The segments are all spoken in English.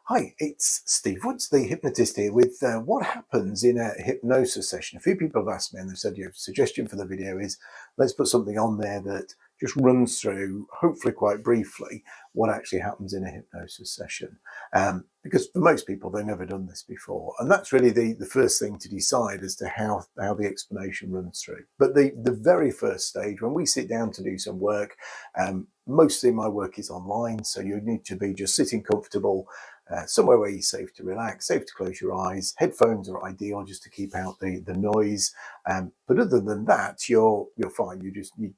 Hi, it's Steve Woods, the hypnotist here with what happens in a hypnosis session. A few people have asked me and they've said, your suggestion for the video is let's put something on there that just runs through, hopefully quite briefly, what actually happens in a hypnosis session. Because for most people, they've never done this before. And that's really the first thing to decide as to how the explanation runs through. But the very first stage, when we sit down to do some work, mostly my work is online, so you need to be just sitting comfortable, somewhere where you're safe to relax, safe to close your eyes. Headphones are ideal just to keep out the noise. But other than that, you're fine. You're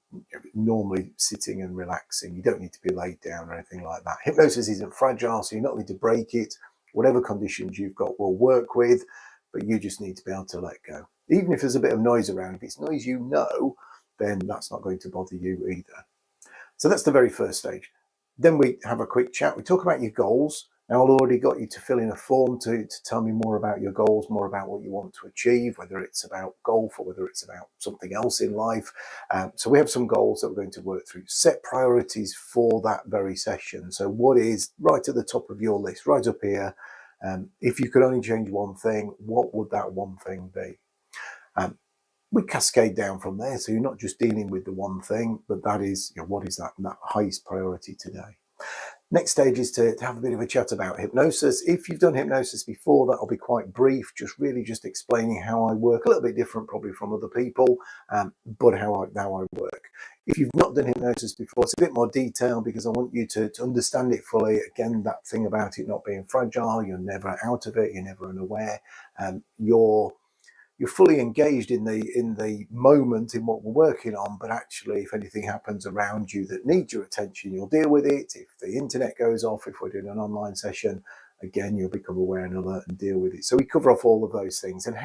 normally sitting and relaxing. You don't need to be laid down or anything like that. Hypnosis isn't fragile, so you're not need to break it. Whatever conditions you've got will work with, but you just need to be able to let go. Even if there's a bit of noise around, if it's noise you know, then that's not going to bother you either. So that's the very first stage. Then we have a quick chat. We talk about your goals. Now, I've already got you to fill in a form to tell me more about your goals, more about what you want to achieve, whether it's about golf or whether it's about something else in life. So we have some goals that we're going to work through. Set priorities for that very session. So what is right at the top of your list, right up here? If you could only change one thing, what would that one thing be? We cascade down from there. So you're not just dealing with the one thing, but that is, what is that highest priority today? Next stage is to have a bit of a chat about hypnosis. If you've done hypnosis before, that'll be quite brief, just explaining how I work, a little bit different probably from other people, but how I work. If you've not done hypnosis before, it's a bit more detailed because I want you to understand it fully. Again, that thing about it not being fragile, you're never out of it, you're never unaware, you're fully engaged in the moment, in what we're working on, but actually if anything happens around you that needs your attention, you'll deal with it. If the internet goes off, if we're doing an online session, again, you'll become aware and alert and deal with it. So we cover off all of those things and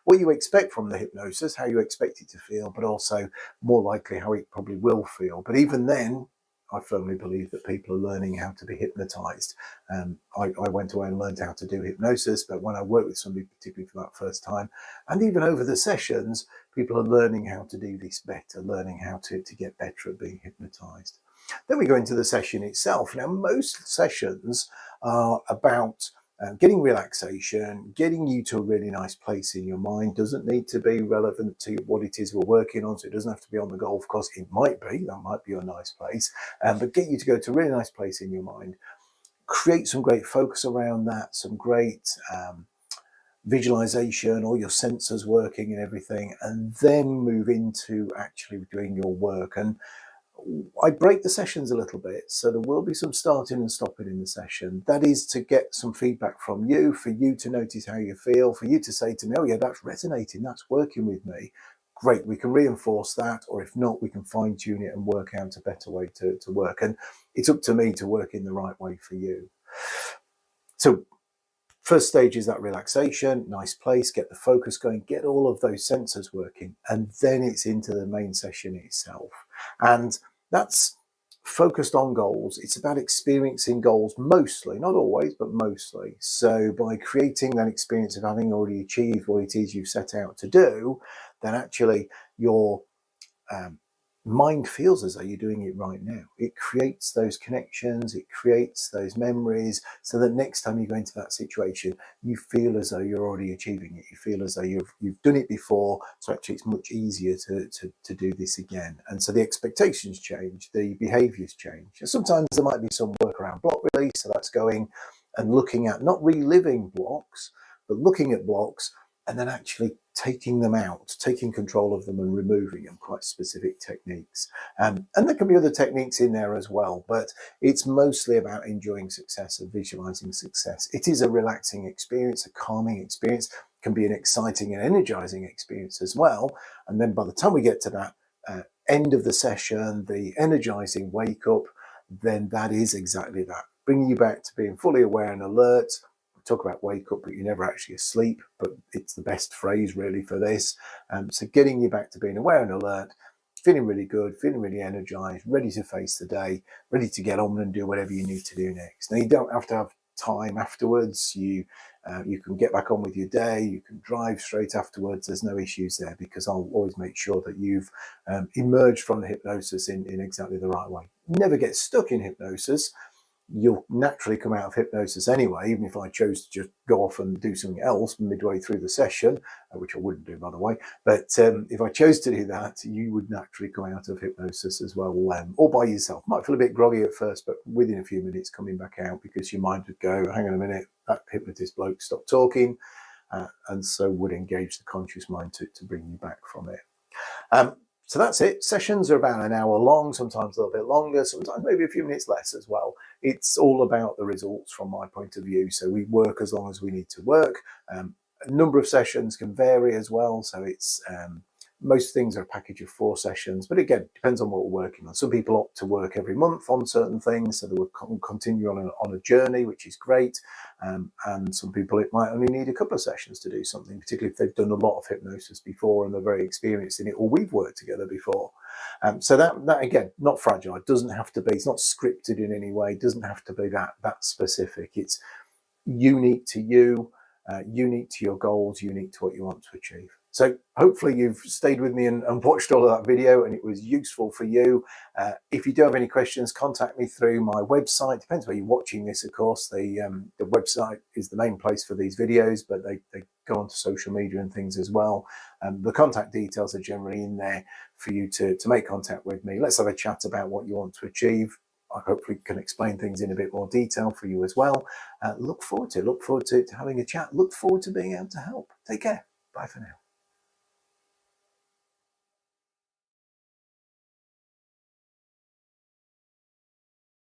what you expect from the hypnosis, how you expect it to feel, but also more likely how it probably will feel. But even then, I firmly believe that people are learning how to be hypnotized. I went away and learned how to do hypnosis, but when I work with somebody, particularly for that first time, and even over the sessions, people are learning how to do this better, learning how to get better at being hypnotized. Then we go into the session itself. Now, most sessions are about getting relaxation, getting you to a really nice place in your mind. Doesn't need to be relevant to what it is we're working on, so it doesn't have to be on the golf course. It might be, that might be a nice place, but get you to go to a really nice place in your mind. Create some great focus around that, some great visualization, all your sensors working and everything, and then move into actually doing your work. And I break the sessions a little bit, so there will be some starting and stopping in the session. That is to get some feedback from you, for you to notice how you feel, for you to say to me, oh yeah, that's resonating, that's working with me. Great, we can reinforce that, or if not, we can fine tune it and work out a better way to work. And it's up to me to work in the right way for you. So first stage is that relaxation, nice place, get the focus going, get all of those sensors working, and then it's into the main session itself. And that's focused on goals. It's about experiencing goals mostly, not always, but mostly. So by creating that experience of having already achieved what it is you've set out to do, then actually your mind feels as though you're doing it right now. It creates those connections, it creates those memories, so that next time you go into that situation, you feel as though you're already achieving it. You feel as though you've done it before, so actually it's much easier to do this again. And so the expectations change, the behaviors change. And sometimes there might be some work around block release, so that's going and looking at not reliving blocks, but looking at blocks and then actually taking them out, taking control of them and removing them, quite specific techniques. And there can be other techniques in there as well, but it's mostly about enjoying success and visualizing success. It is a relaxing experience, a calming experience, it can be an exciting and energizing experience as well. And then by the time we get to that end of the session, the energizing wake up, then that is exactly that, bringing you back to being fully aware and alert. Talk about wake up, but you're never actually asleep, but it's the best phrase really for this. So getting you back to being aware and alert, feeling really good, feeling really energized, ready to face the day, ready to get on and do whatever you need to do next. Now, you don't have to have time afterwards. You can get back on with your day. You can drive straight afterwards. There's no issues there, because I'll always make sure that you've emerged from the hypnosis in exactly the right way. Never get stuck in hypnosis. you'll naturally come out of hypnosis anyway, even if I chose to just go off and do something else midway through the session, which I wouldn't do, by the way. But if I chose to do that, you would naturally come out of hypnosis as well, all by yourself. Might feel a bit groggy at first, but within a few minutes coming back out, because your mind would go, hang on a minute, that hypnotist bloke stopped talking, and so would engage the conscious mind to bring you back from it. So that's it. Sessions are about an hour long, sometimes a little bit longer, sometimes maybe a few minutes less as well. It's all about the results from my point of view. So we work as long as we need to work. A number of sessions can vary as well. So it's most things are a package of 4 sessions, but again, it depends on what we're working on. Some people opt to work every month on certain things, so they will continue on a journey, which is great. And some people, it might only need a couple of sessions to do something, particularly if they've done a lot of hypnosis before and they're very experienced in it, or we've worked together before. So that again, not fragile. It doesn't have to be. It's not scripted in any way. It doesn't have to be that specific. It's unique to you, unique to your goals, unique to what you want to achieve. So hopefully you've stayed with me and watched all of that video and it was useful for you. If you do have any questions, contact me through my website. Depends where you're watching this, of course. The website is the main place for these videos, but they go onto social media and things as well. The contact details are generally in there for you to make contact with me. Let's have a chat about what you want to achieve. I hopefully can explain things in a bit more detail for you as well. Look forward to having a chat. Look forward to being able to help. Take care. Bye for now.